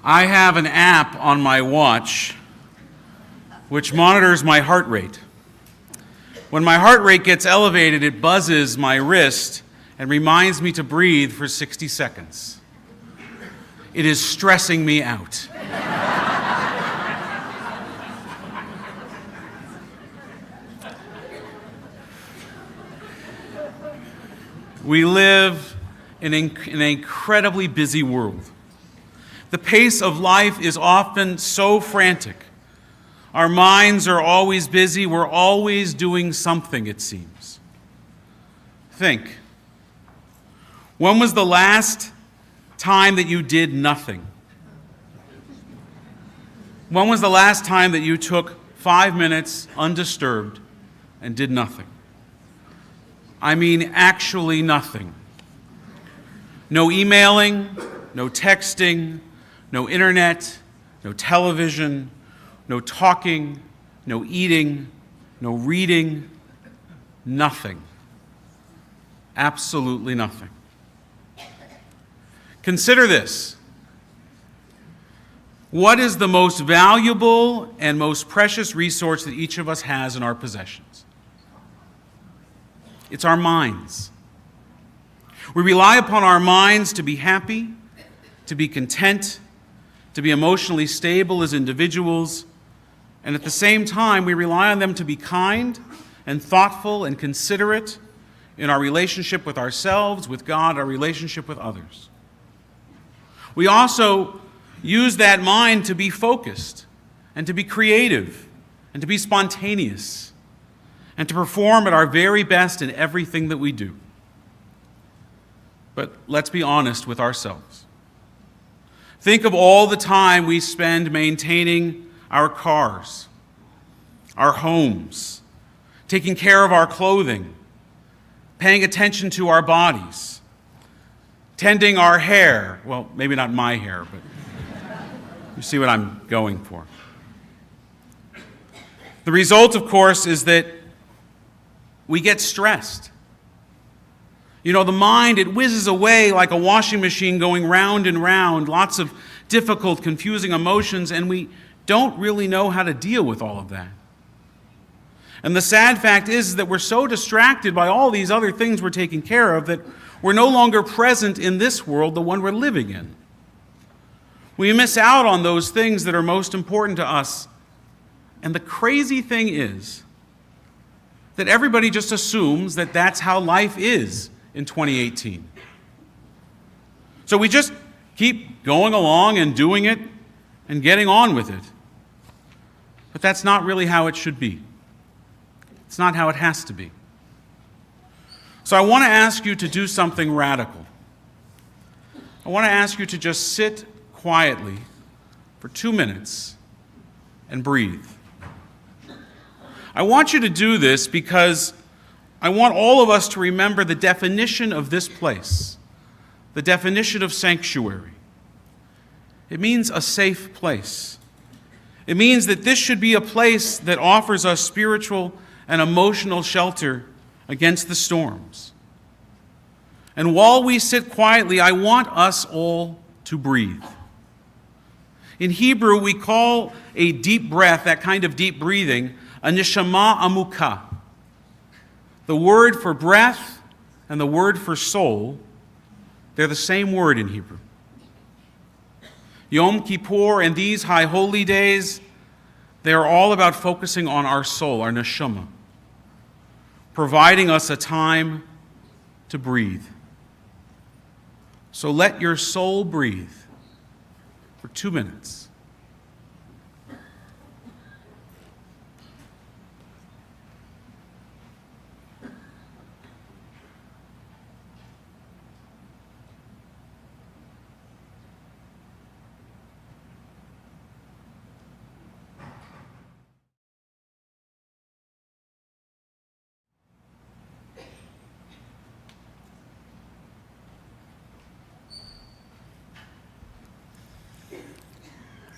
I have an app on my watch which monitors my heart rate. When my heart rate gets elevated, it buzzes my wrist and reminds me to breathe for 60 seconds. It is stressing me out. We live in an incredibly busy world. The pace of life is often so frantic. Our minds are always busy. We're always doing something, it seems. Think. When was the last time that you did nothing? When was the last time that you took 5 minutes undisturbed and did nothing? I mean, actually nothing. No emailing, no texting, no internet, no television, no talking, no eating, no reading, nothing. Absolutely nothing. Consider this. What is the most valuable and most precious resource that each of us has in our possessions? It's our minds. We rely upon our minds to be happy, to be content, to be emotionally stable as individuals, and at the same time, we rely on them to be kind and thoughtful and considerate in our relationship with ourselves, with God, our relationship with others. We also use that mind to be focused and to be creative and to be spontaneous and to perform at our very best in everything that we do. But let's be honest with ourselves. Think of all the time we spend maintaining our cars, our homes, taking care of our clothing, paying attention to our bodies, tending our hair. Well, maybe not my hair, but you see what I'm going for. The result, of course, is that we get stressed. You know, the mind, it whizzes away like a washing machine going round and round, lots of difficult, confusing emotions, and we don't really know how to deal with all of that. And the sad fact is that we're so distracted by all these other things we're taking care of that we're no longer present in this world, the one we're living in. We miss out on those things that are most important to us. And the crazy thing is that everybody just assumes that that's how life is in 2018. So we just keep going along and doing it and getting on with it. But that's not really how it should be. It's not how it has to be. So I want to ask you to do something radical. I want to ask you to just sit quietly for 2 minutes and breathe. I want you to do this because I want all of us to remember the definition of this place, the definition of sanctuary. It means a safe place. It means that this should be a place that offers us spiritual and emotional shelter against the storms. And while we sit quietly, I want us all to breathe. In Hebrew, we call a deep breath, that kind of deep breathing, a neshama amukah. The word for breath and the word for soul, they're the same word in Hebrew. Yom Kippur and these high holy days, they are all about focusing on our soul, our neshama, providing us a time to breathe. So let your soul breathe for 2 minutes.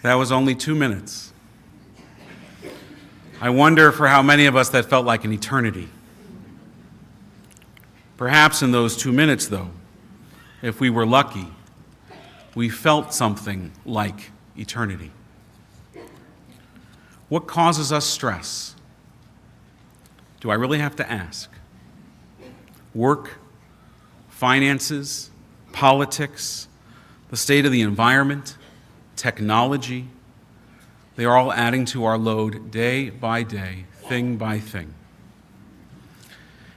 That was only 2 minutes. I wonder for how many of us that felt like an eternity. Perhaps in those 2 minutes, though, if we were lucky, we felt something like eternity. What causes us stress? Do I really have to ask? Work, finances, politics, the state of the environment, technology, they are all adding to our load day by day, thing by thing.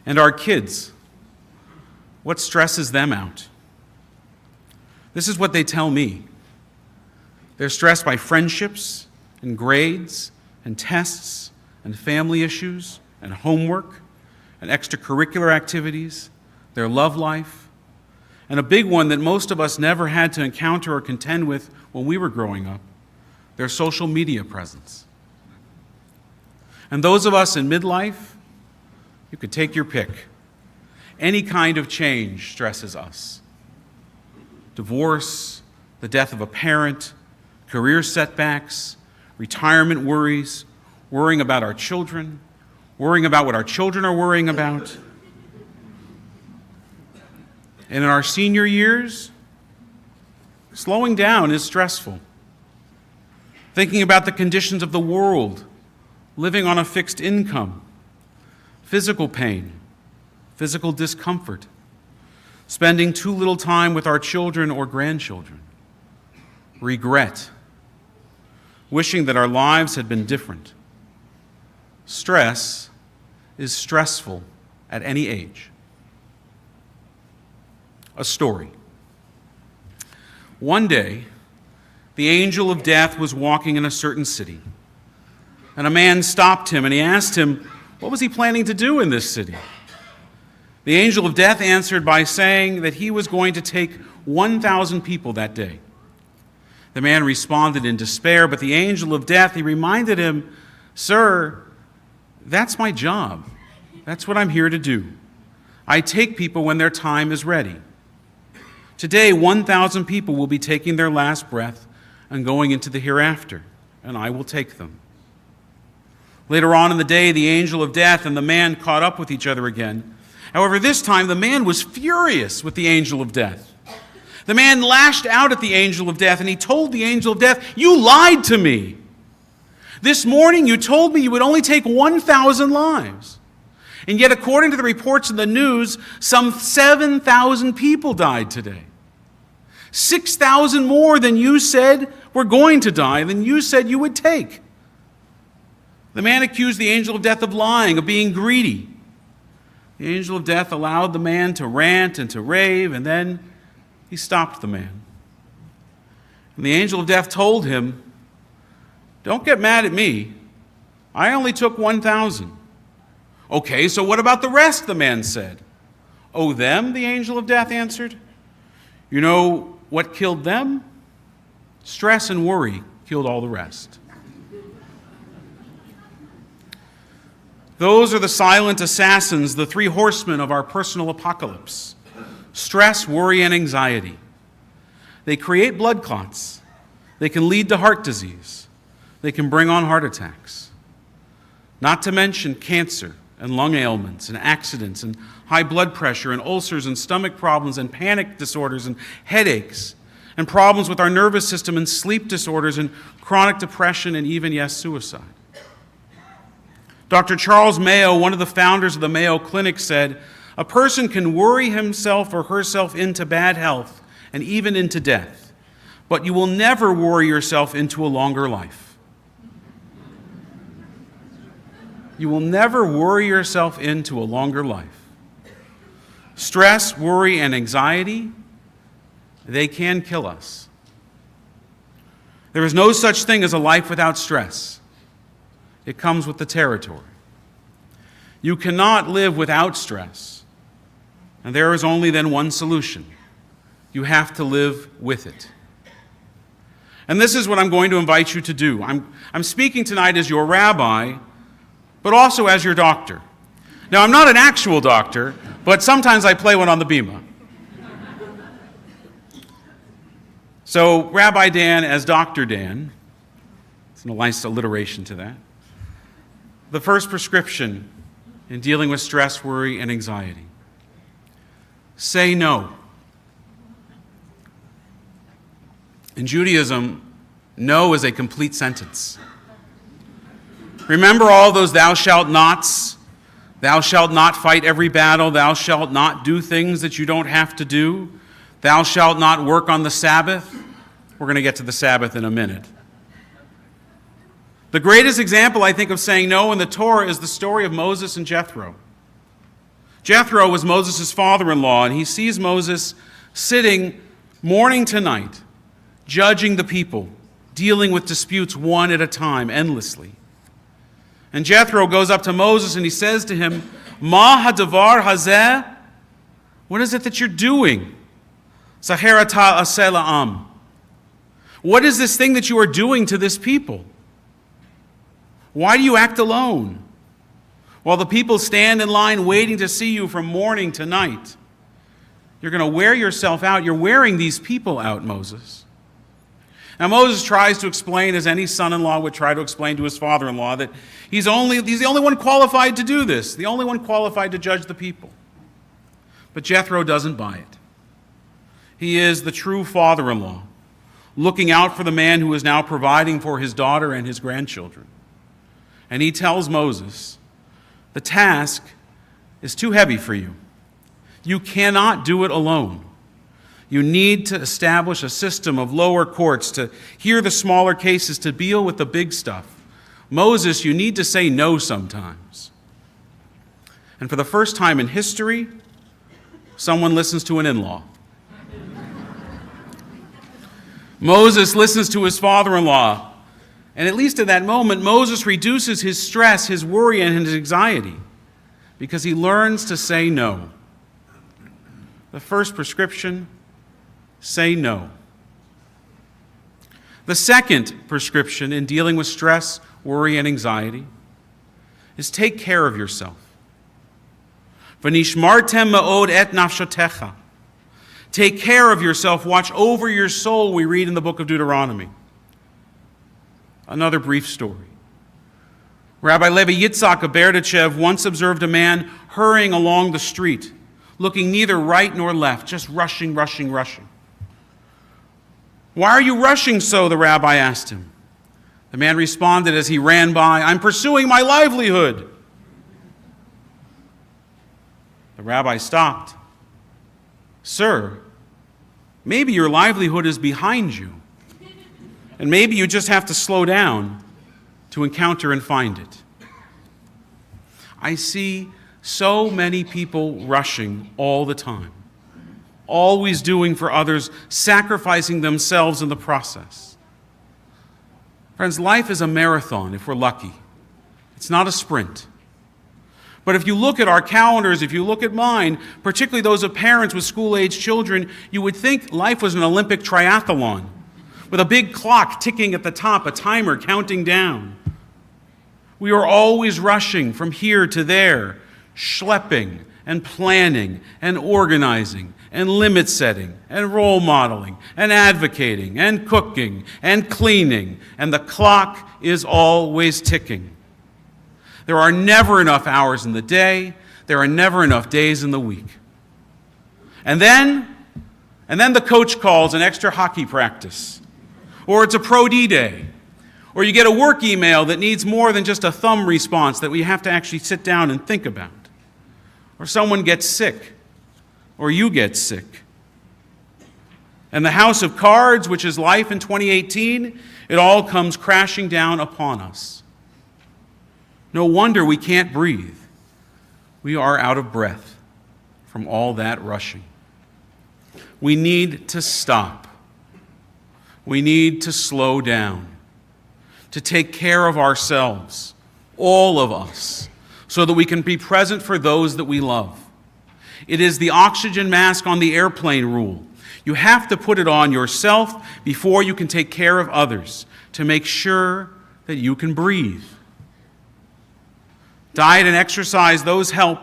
And our kids, what stresses them out? This is what they tell me. They're stressed by friendships and grades and tests and family issues and homework and extracurricular activities, their love life, and a big one that most of us never had to encounter or contend with when we were growing up, their social media presence. And those of us in midlife, you could take your pick. Any kind of change stresses us. Divorce, the death of a parent, career setbacks, retirement worries, worrying about our children, worrying about what our children are worrying about. And in our senior years, slowing down is stressful. Thinking about the conditions of the world, living on a fixed income, physical pain, physical discomfort, spending too little time with our children or grandchildren, regret, wishing that our lives had been different. Stress is stressful at any age. A story. One day, the angel of death was walking in a certain city, and a man stopped him and he asked him, what was he planning to do in this city? The angel of death answered by saying that he was going to take 1,000 people that day. The man responded in despair, but the angel of death, he reminded him, "Sir, that's my job. That's what I'm here to do. I take people when their time is ready. Today, 1,000 people will be taking their last breath and going into the hereafter, and I will take them." Later on in the day, the angel of death and the man caught up with each other again. However, this time the man was furious with the angel of death. The man lashed out at the angel of death, and he told the angel of death, "You lied to me. This morning you told me you would only take 1,000 lives. And yet, according to the reports in the news, some 7,000 people died today. 6,000 more than you said were going to die, than you said you would take." The man accused the angel of death of lying, of being greedy. The angel of death allowed the man to rant and to rave, and then he stopped the man. And the angel of death told him, "Don't get mad at me. I only took 1,000. "Okay, so what about the rest?" the man said. "Oh, them?" the angel of death answered. "You know what killed them? Stress and worry killed all the rest." Those are the silent assassins, the three horsemen of our personal apocalypse. Stress, worry, and anxiety. They create blood clots. They can lead to heart disease. They can bring on heart attacks. Not to mention cancer and lung ailments and accidents and high blood pressure and ulcers and stomach problems and panic disorders and headaches and problems with our nervous system and sleep disorders and chronic depression and even, yes, suicide. Dr. Charles Mayo, one of the founders of the Mayo Clinic, said, "A person can worry himself or herself into bad health and even into death, but you will never worry yourself into a longer life." You will never worry yourself into a longer life. Stress, worry, and anxiety, they can kill us. There is no such thing as a life without stress. It comes with the territory. You cannot live without stress, and there is only then one solution. You have to live with it. And this is what I'm going to invite you to do. I'm speaking tonight as your rabbi, but also as your doctor. Now, I'm not an actual doctor, but sometimes I play one on the bima. So, Rabbi Dan as Dr. Dan, it's a nice alliteration to that. The first prescription in dealing with stress, worry, and anxiety: say no. In Judaism, no is a complete sentence. Remember all those thou shalt nots? Thou shalt not fight every battle. Thou shalt not do things that you don't have to do. Thou shalt not work on the Sabbath. We're going to get to the Sabbath in a minute. The greatest example, I think, of saying no in the Torah is the story of Moses and Jethro. Jethro was Moses' father-in-law, and he sees Moses sitting morning to night, judging the people, dealing with disputes one at a time, endlessly. And Jethro goes up to Moses and he says to him, Ma hadavar hazeh? What is it that you're doing? Saherata aseh la'am. What is this thing that you are doing to this people? Why do you act alone? While the people stand in line waiting to see you from morning to night. You're going to wear yourself out. You're wearing these people out, Moses. Now Moses tries to explain, as any son-in-law would try to explain to his father-in-law, that he's the only one qualified to do this, the only one qualified to judge the people. But Jethro doesn't buy it. He is the true father-in-law, looking out for the man who is now providing for his daughter and his grandchildren. And he tells Moses, the task is too heavy for you. You cannot do it alone. You need to establish a system of lower courts to hear the smaller cases, to deal with the big stuff. Moses, you need to say no sometimes. And for the first time in history, someone listens to an in-law. Moses listens to his father-in-law. And at least at that moment, Moses reduces his stress, his worry, and his anxiety because he learns to say no. The first prescription, say no. The second prescription in dealing with stress, worry, and anxiety is take care of yourself. V'nishmartem ma'od et nafshotecha. Take care of yourself. Watch over your soul, we read in the book of Deuteronomy. Another brief story. Rabbi Levi Yitzhak of Berdichev once observed a man hurrying along the street, looking neither right nor left, just rushing. Why are you rushing so? The rabbi asked him. The man responded as he ran by, I'm pursuing my livelihood. The rabbi stopped. Sir, maybe your livelihood is behind you. And maybe you just have to slow down to encounter and find it. I see so many people rushing all the time, always doing for others, sacrificing themselves in the process. Friends, life is a marathon if we're lucky. It's not a sprint. But if you look at our calendars, if you look at mine, particularly those of parents with school-age children, you would think life was an Olympic triathlon, with a big clock ticking at the top, a timer counting down. We are always rushing from here to there, schlepping and planning and organizing and limit setting and role modeling and advocating and cooking and cleaning, and the clock is always ticking. There are never enough hours in the day. There are never enough days in the week. And then the coach calls an extra hockey practice. Or it's a Pro D day. Or you get a work email that needs more than just a thumb response that we have to actually sit down and think about. Or someone gets sick. Or you get sick. And the house of cards, which is life in 2018, it all comes crashing down upon us. No wonder we can't breathe. We are out of breath from all that rushing. We need to stop. We need to slow down, to take care of ourselves, all of us, so that we can be present for those that we love. It is the oxygen mask on the airplane rule. You have to put it on yourself before you can take care of others, to make sure that you can breathe. Diet and exercise, those help.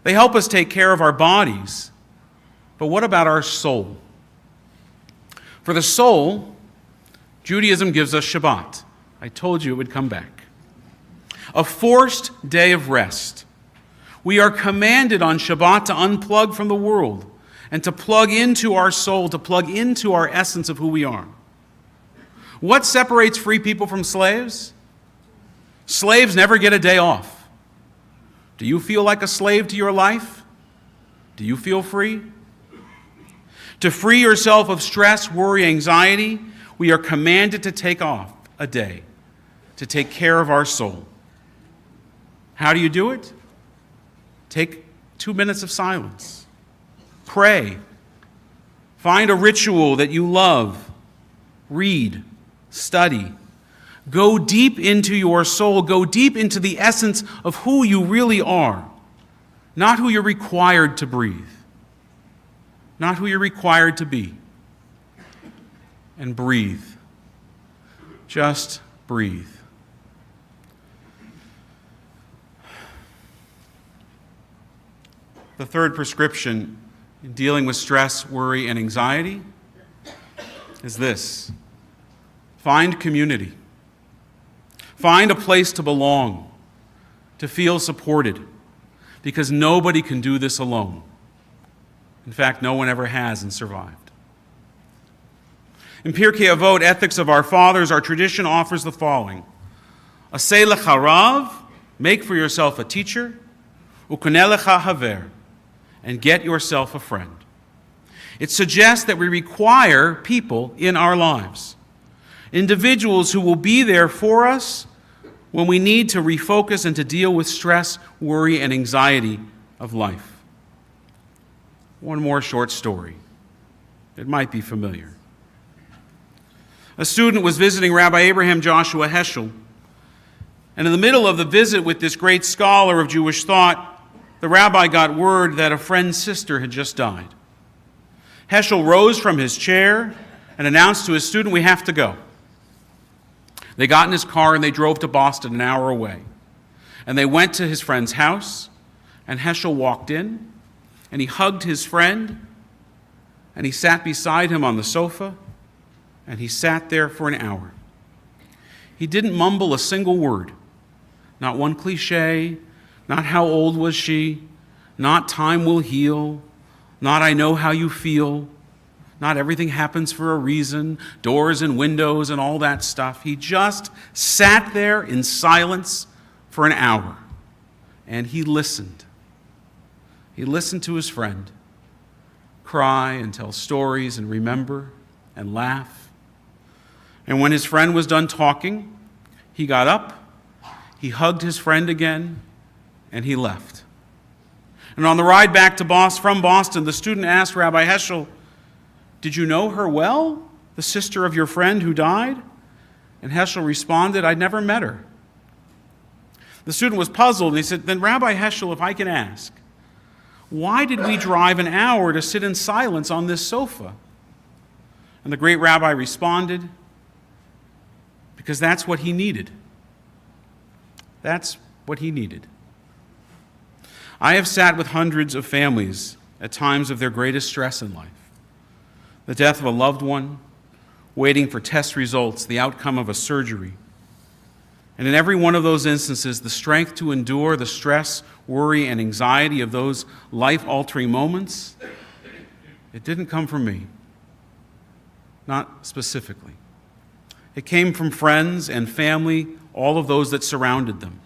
They help us take care of our bodies. But what about our soul? For the soul, Judaism gives us Shabbat. I told you it would come back. A forced day of rest. We are commanded on Shabbat to unplug from the world and to plug into our soul, to plug into our essence of who we are. What separates free people from slaves? Slaves never get a day off. Do you feel like a slave to your life? Do you feel free? To free yourself of stress, worry, anxiety, we are commanded to take off a day to take care of our soul. How do you do it? Take 2 minutes of silence. Pray. Find a ritual that you love. Read. Study. Go deep into your soul. Go deep into the essence of who you really are, not who you're required to breathe, not who you're required to be. And breathe. Just breathe. The third prescription in dealing with stress, worry, and anxiety is this: find community. Find a place to belong, to feel supported, because nobody can do this alone. In fact, no one ever has and survived. In Pirkei Avot, Ethics of Our Fathers, our tradition offers the following: Aseh lecha rav, make for yourself a teacher, ukoneh lecha haver, and get yourself a friend. It suggests that we require people in our lives, individuals who will be there for us when we need to refocus and to deal with stress, worry, and anxiety of life. One more short story. It might be familiar. A student was visiting Rabbi Abraham Joshua Heschel, and in the middle of the visit with this great scholar of Jewish thought, the rabbi got word that a friend's sister had just died. Heschel rose from his chair and announced to his student, "We have to go." They got in his car and they drove to Boston, an hour away. And they went to his friend's house, and Heschel walked in, and he hugged his friend, and he sat beside him on the sofa, and he sat there for an hour. He didn't mumble a single word, not one cliche, not how old was she, not time will heal, not I know how you feel, not everything happens for a reason, doors and windows and all that stuff. He just sat there in silence for an hour, and he listened. He listened to his friend cry and tell stories and remember and laugh. And when his friend was done talking, he got up, he hugged his friend again, and he left. And on the ride back to from Boston, the student asked Rabbi Heschel, "Did you know her well, the sister of your friend who died?" And Heschel responded, "I'd never met her." The student was puzzled, and he said, "Then Rabbi Heschel, if I can ask, why did we drive an hour to sit in silence on this sofa?" And the great rabbi responded, "Because that's what he needed." That's what he needed. I have sat with hundreds of families at times of their greatest stress in life. The death of a loved one, waiting for test results, the outcome of a surgery. And in every one of those instances, the strength to endure the stress, worry, and anxiety of those life-altering moments, it didn't come from me. Not specifically. It came from friends and family, all of those that surrounded them.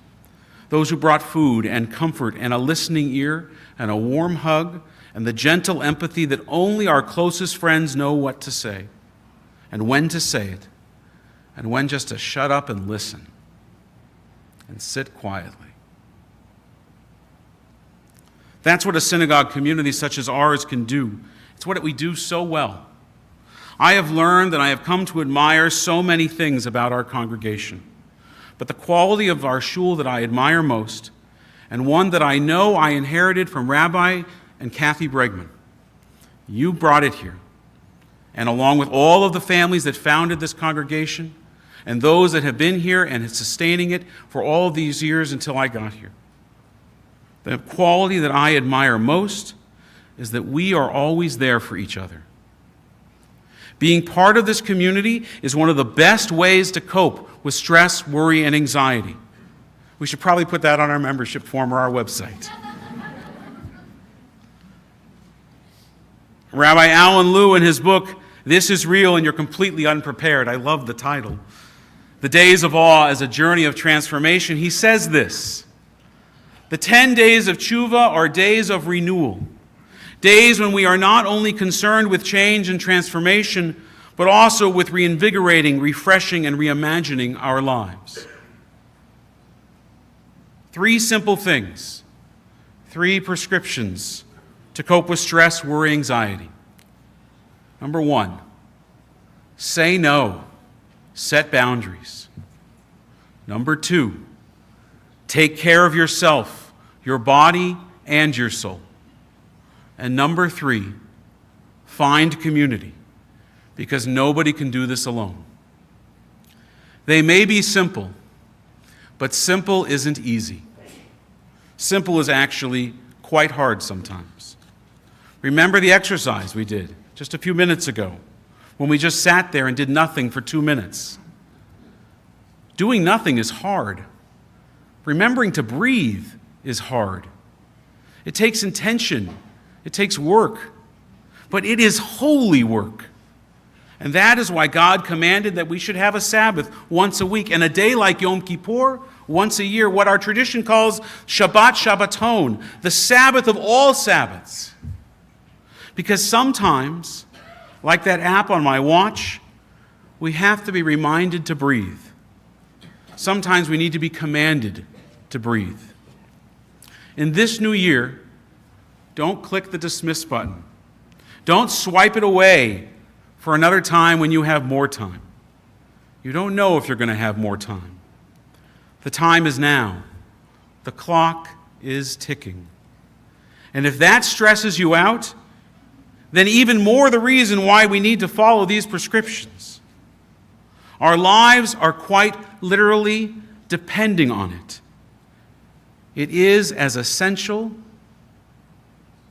Those who brought food and comfort and a listening ear and a warm hug and the gentle empathy that only our closest friends know what to say and when to say it and when just to shut up and listen and sit quietly. That's what a synagogue community such as ours can do. It's what we do so well. I have learned and I have come to admire so many things about our congregation. But the quality of our shul that I admire most, and one that I know I inherited from Rabbi and Kathy Bregman, you brought it here. And along with all of the families that founded this congregation, and those that have been here and sustaining it for all of these years until I got here, the quality that I admire most is that we are always there for each other. Being part of this community is one of the best ways to cope with stress, worry, and anxiety. We should probably put that on our membership form or our website. Rabbi Alan Liu, in his book, This is real and you're completely unprepared. I love the title. The Days of Awe as a Journey of Transformation. He says this: the 10 days of tshuva are days of renewal. Days when we are not only concerned with change and transformation, but also with reinvigorating, refreshing, and reimagining our lives. 3 simple things, 3 prescriptions to cope with stress, worry, anxiety. Number 1, say no, set boundaries. Number 2, take care of yourself, your body, and your soul. And number 3, find community, because nobody can do this alone. They may be simple, but simple isn't easy. Simple is actually quite hard sometimes. Remember the exercise we did just a few minutes ago when we just sat there and did nothing for 2 minutes. Doing nothing is hard. Remembering to breathe is hard. It takes intention. It takes work. But it is holy work. And that is why God commanded that we should have a Sabbath once a week, and a day like Yom Kippur once a year, what our tradition calls Shabbat Shabbaton, the Sabbath of all Sabbaths. Because sometimes, like that app on my watch, we have to be reminded to breathe. Sometimes we need to be commanded to breathe. In this new year, don't click the dismiss button. Don't swipe it away for another time when you have more time. You don't know if you're going to have more time. The time is now. The clock is ticking. And if that stresses you out, then even more the reason why we need to follow these prescriptions. Our lives are quite literally depending on it. It is as essential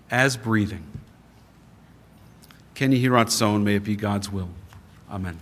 as breathing. Ken Yehi Ratzon, may it be God's will. Amen.